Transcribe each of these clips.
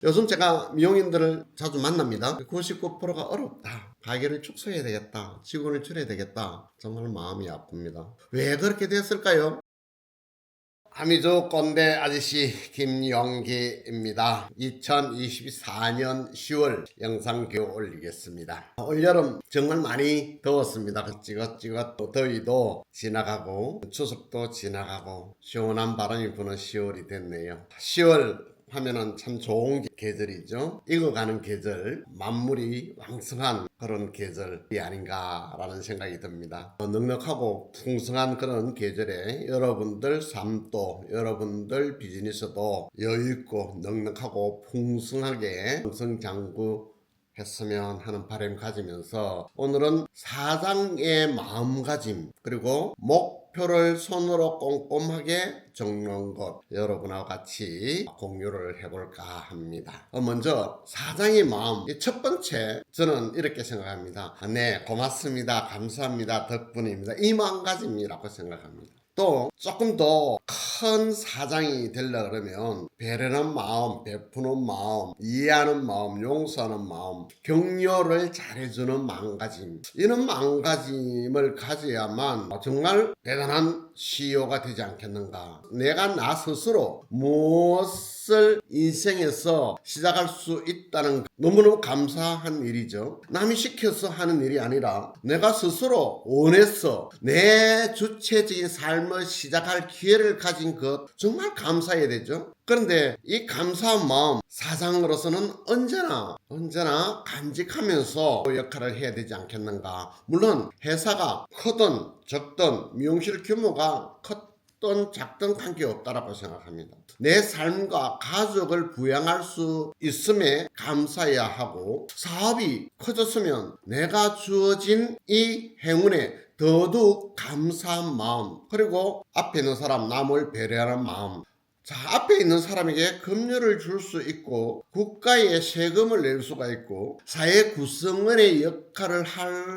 요즘 제가 미용인들을 자주 만납니다. 99%가 어렵다. 가게를 축소해야 되겠다. 직원을 줄여야 되겠다. 정말 마음이 아픕니다. 왜 그렇게 됐을까요? 아미조 꼰대 아저씨 김영기입니다. 2024년 10월 영상 교육 올리겠습니다. 올여름 정말 많이 더웠습니다. 찌긋찌긋 더위도 지나가고 추석도 지나가고 시원한 바람이 부는 10월이 됐네요. 10월 하면은 참 좋은 계절이죠. 익어가는 계절, 만물이 왕성한 그런 계절이 아닌가라는 생각이 듭니다. 넉넉하고 풍성한 그런 계절에 여러분들 삶도, 여러분들 비즈니스도 여유있고 넉넉하고 풍성하게 성장구 했으면 하는 바람 가지면서 오늘은 사장의 마음가짐 그리고 목표를 손으로 꼼꼼하게 적는 것 여러분하고 같이 공유를 해볼까 합니다. 먼저 사장의 마음, 첫 번째 저는 이렇게 생각합니다. 네, 고맙습니다, 감사합니다, 덕분입니다, 이 마음가짐이라고 생각합니다. 또 조금 더 큰 사장이 되려 그러면 배려하는 마음, 베푸는 마음, 이해하는 마음, 용서하는 마음, 격려를 잘해주는 마음가짐, 이런 마음가짐을 가져야만 정말 대단한 CEO가 되지 않겠는가. 내가 나 스스로 무엇을 인생에서 시작할 수 있다는 너무너무 감사한 일이죠. 남이 시켜서 하는 일이 아니라 내가 스스로 원해서 내 주체적인 삶을 시작할 기회를 가진 것 정말 감사해야 되죠. 그런데 이 감사한 마음 사장으로서는 언제나 간직하면서 역할을 해야 되지 않겠는가. 물론 회사가 크든 적든 미용실 규모가 컸든 작든 관계없다라고 생각합니다. 내 삶과 가족을 부양할 수 있음에 감사해야 하고, 사업이 커졌으면 내가 주어진 이 행운에 더더욱 감사한 마음, 그리고 앞에 있는 사람 남을 배려하는 마음. 자, 앞에 있는 사람에게 급료를 줄 수 있고 국가에 세금을 낼 수가 있고 사회 구성원의 역할을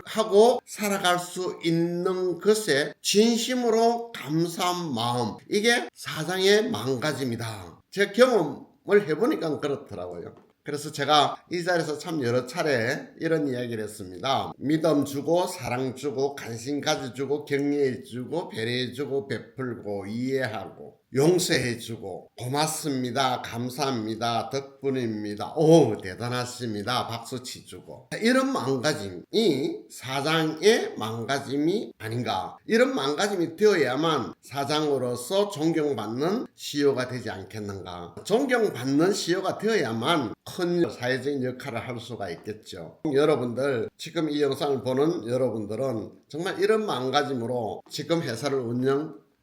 하고 살아갈 수 있는 것에 진심으로 감사한 마음, 이게 사장의 마음가짐이다. 제 경험을 해보니까 그렇더라고요. 그래서 제가 이 자리에서 참 여러 차례 이런 이야기를 했습니다. 믿음 주고 사랑 주고 관심 가져주고 격려해 주고 배려해 주고 베풀고 이해하고 용서해 주고 고맙습니다, 감사합니다, 덕분입니다, 오 대단하십니다, 박수 치주고, 이런 마음가짐이 사장의 마음가짐이 아닌가. 이런 마음가짐이 되어야만 사장으로서 존경받는 CEO가 되지 않겠는가. 존경받는 CEO가 되어야만 큰 사회적인 역할을 할 수가 있겠죠. 여러분들, 지금 이 영상을 보는 여러분들은 정말 이런 마음가짐으로 지금 회사를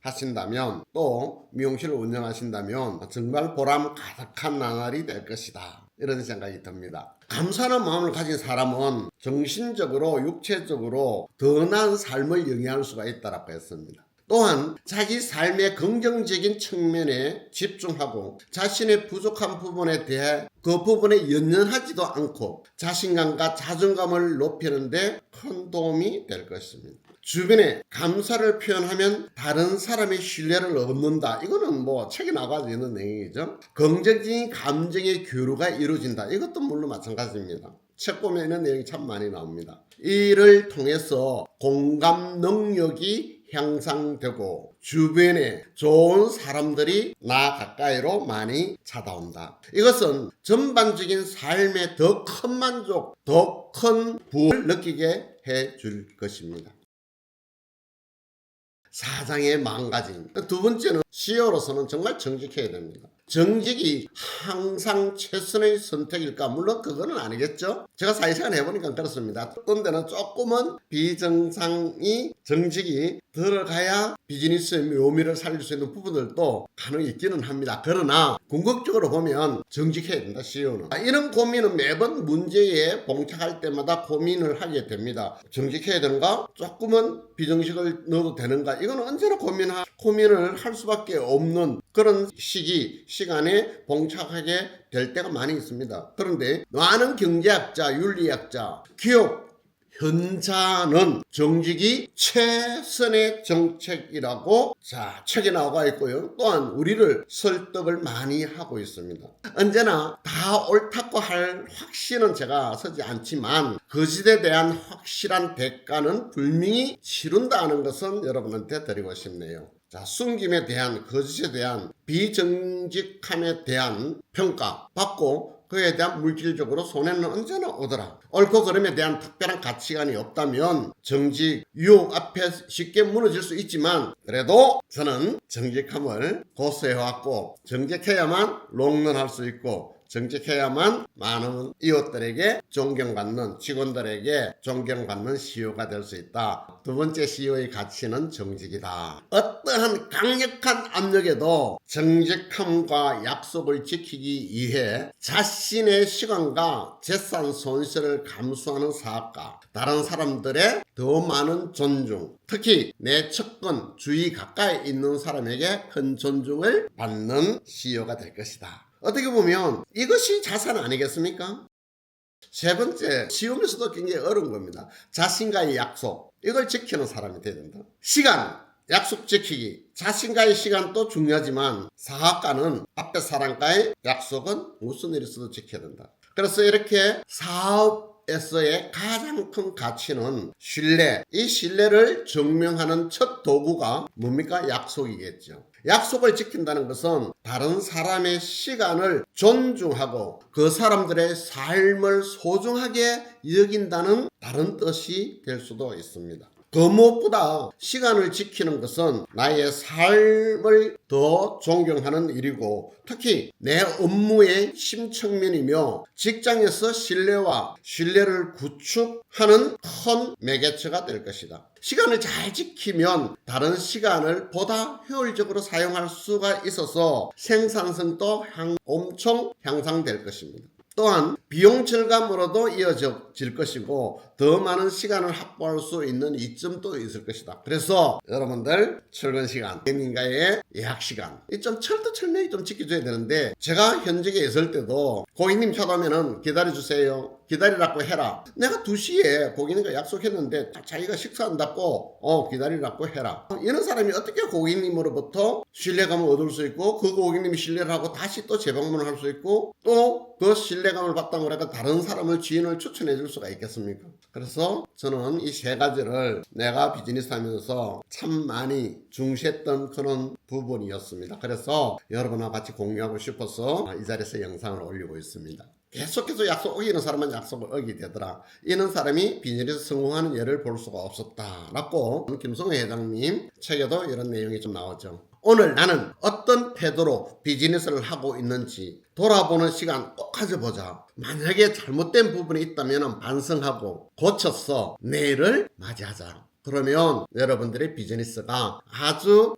운영하신다면, 또 미용실을 운영하신다면 정말 보람 가득한 나날이 될 것이다, 이런 생각이 듭니다. 감사하는 마음을 가진 사람은 정신적으로 육체적으로 더 나은 삶을 영위할 수가 있다고 했습니다. 또한 자기 삶의 긍정적인 측면에 집중하고 자신의 부족한 부분에 대해 그 부분에 연연하지도 않고 자신감과 자존감을 높이는 데 큰 도움이 될 것입니다. 주변에 감사를 표현하면 다른 사람의 신뢰를 얻는다. 이거는 뭐 책에 나가져 있는 내용이죠. 긍정적인 감정의 교류가 이루어진다. 이것도 물론 마찬가지입니다. 책 보면 이런 내용이 참 많이 나옵니다. 이를 통해서 공감 능력이 향상되고 주변에 좋은 사람들이 나 가까이로 많이 찾아온다. 이것은 전반적인 삶의 더 큰 만족, 더 큰 부를 느끼게 해줄 것입니다. 사장의 마음가짐. 두 번째는 CEO로서는 정말 정직해야 됩니다. 정직이 항상 최선의 선택일까? 물론 그거는 아니겠죠. 제가 사회생활 해보니까 그렇습니다. 어떤 데는 조금은 비정상이 정직이 들어가야 비즈니스의 묘미를 살릴 수 있는 부분들도 간혹 있기는 합니다. 그러나 궁극적으로 보면 정직해야 된다, CEO는. 이런 고민은 매번 문제에 봉착할 때마다 고민을 하게 됩니다. 정직해야 되는가? 조금은 비정직을 넣어도 되는가? 이건 언제나 고민을 할 수밖에 없는 그런 시간에 봉착하게 될 때가 많이 있습니다. 그런데 많은 경제학자, 윤리학자, 기업 현자는 정직이 최선의 정책이라고 책에 나와 있고요. 또한 우리를 설득을 많이 하고 있습니다. 언제나 다 옳다고 할 확신은 제가 서지 않지만 거짓에 대한 확실한 대가는 분명히 치른다는 것은 여러분한테 드리고 싶네요. 숨김에 대한, 거짓에 대한, 비정직함에 대한 평가 받고 그에 대한 물질적으로 손해는 언제나 오더라. 옳고 그름에 대한 특별한 가치관이 없다면 정직, 유혹 앞에 쉽게 무너질 수 있지만 그래도 저는 정직함을 고수해왔고 정직해야만 롱런할 수 있고 정직해야만 많은 이웃들에게 존경받는, 직원들에게 존경받는 CEO가 될 수 있다. 두 번째 CEO의 가치는 정직이다. 어떠한 강력한 압력에도 정직함과 약속을 지키기 위해 자신의 시간과 재산 손실을 감수하는 사업가, 다른 사람들의 더 많은 존중, 특히 내 측근, 주위 가까이 있는 사람에게 큰 존중을 받는 CEO가 될 것이다. 어떻게 보면 이것이 자산 아니겠습니까? 세 번째, 쉬우면서도 굉장히 어려운 겁니다. 자신과의 약속, 이걸 지키는 사람이 돼야 된다. 시간, 약속 지키기, 자신과의 시간도 중요하지만 사업가는 앞에 사람과의 약속은 무슨 일이 있어도 지켜야 된다. 그래서 이렇게 사업에서의 가장 큰 가치는 신뢰, 이 신뢰를 증명하는 첫 도구가 뭡니까? 약속이겠죠. 약속을 지킨다는 것은 다른 사람의 시간을 존중하고 그 사람들의 삶을 소중하게 여긴다는 다른 뜻이 될 수도 있습니다. 그 무엇보다 시간을 지키는 것은 나의 삶을 더 존경하는 일이고 특히 내 업무의 심층면이며 직장에서 신뢰를 구축하는 큰 매개체가 될 것이다. 시간을 잘 지키면 다른 시간을 보다 효율적으로 사용할 수가 있어서 생산성도 엄청 향상될 것입니다. 또한 비용 절감으로도 이어질 것이고 더 많은 시간을 확보할 수 있는 이점도 있을 것이다. 그래서 여러분들 출근 시간, 고객님과의 예약 시간 이 좀 철두철미하게 좀 지켜줘야 되는데 제가 현직에 있을 때도 고객님 찾아오면은 기다려주세요. 기다리라고 해라. 내가 2시에 고객님과 약속했는데 자기가 식사한다고 기다리라고 해라. 이런 사람이 어떻게 고객님으로부터 신뢰감을 얻을 수 있고 그 고객님이 신뢰를 하고 다시 또 재방문을 할 수 있고 또 그 신뢰감을 바탕으로 해서 다른 사람을 지인을 추천해 줄 수가 있겠습니까? 그래서 저는 이 세 가지를 내가 비즈니스 하면서 참 많이 중시했던 그런 부분이었습니다. 그래서 여러분과 같이 공유하고 싶어서 이 자리에서 영상을 올리고 있습니다. 계속해서 약속 어기는 사람은 약속을 어기게 되더라. 이런 사람이 비즈니스 성공하는 예를 볼 수가 없었다라고 김성회 회장님 책에도 이런 내용이 좀 나오죠. 오늘 나는 어떤 태도로 비즈니스를 하고 있는지 돌아보는 시간 꼭 가져보자. 만약에 잘못된 부분이 있다면 반성하고 고쳐서 내일을 맞이하자. 그러면 여러분들의 비즈니스가 아주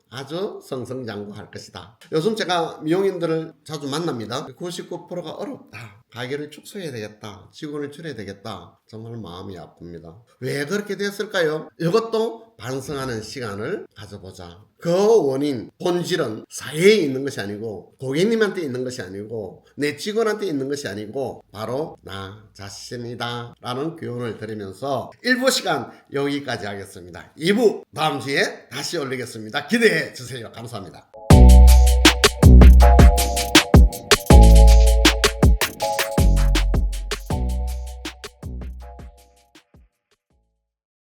승승장구할 것이다. 요즘 제가 미용인들을 자주 만납니다. 99%가 어렵다. 가게를 축소해야 되겠다. 직원을 줄여야 되겠다. 정말 마음이 아픕니다. 왜 그렇게 됐을까요? 이것도 반성하는 시간을 가져보자. 그 원인, 본질은 사회에 있는 것이 아니고 고객님한테 있는 것이 아니고 내 직원한테 있는 것이 아니고 바로 나 자신이다 라는 교훈을 드리면서 1부 시간 여기까지 하겠습니다. 2부 다음 주에 다시 올리겠습니다. 기대해 주세요. 감사합니다.